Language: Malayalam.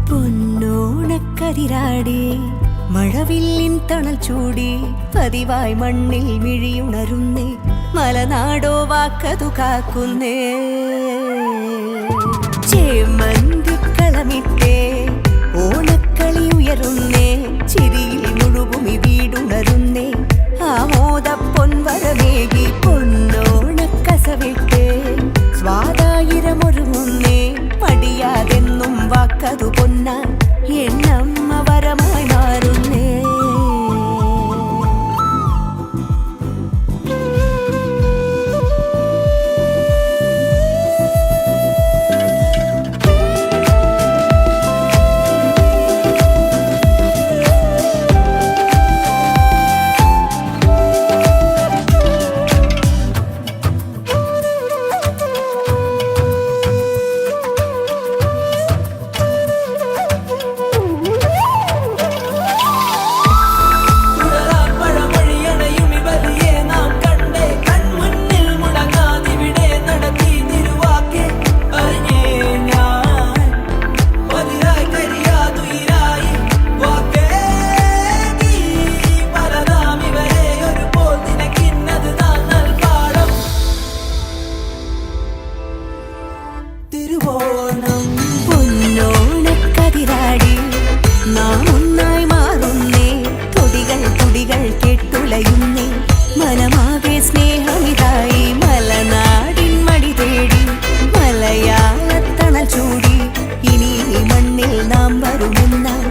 പൊന്നോണക്കതിരാടി മഴവില്ലിൻ തണൽ ചൂടി പതിവായി മണ്ണിൽ മിഴിയുണരുന്നേ മലനാടോ വാക്കതു കാക്കുന്നേ ചേമന്തിക്കളമിട്ടേ ഓണക്കളി ഉയരുന്നേ ചിരിയിൽ മുഴുകുമി വീടുണരുന്നേ ആമോദ പൊൻവരമേകി പൊന്നോണക്കസവിട്ടേ സ്വാതായിരമൊരുങ്ങുന്നേ മടിയാതെന്നും വാക്കതു പൊന്നാൻ എന്നമ്മ വരമായി മാറുന്നേ പൊന്നോണക്കതിരാടി നാം ഒന്നായി മാറുന്നേ തൊടികൾ തുടികൾ കെട്ടുലയുന്നേ മനമാകെ സ്നേഹമിതായി മലനാടിൻ മടി തേടി മലയാളത്തണൽ ചൂടി ഇനി മണ്ണിൽ നാം വരുമെന്നാൽ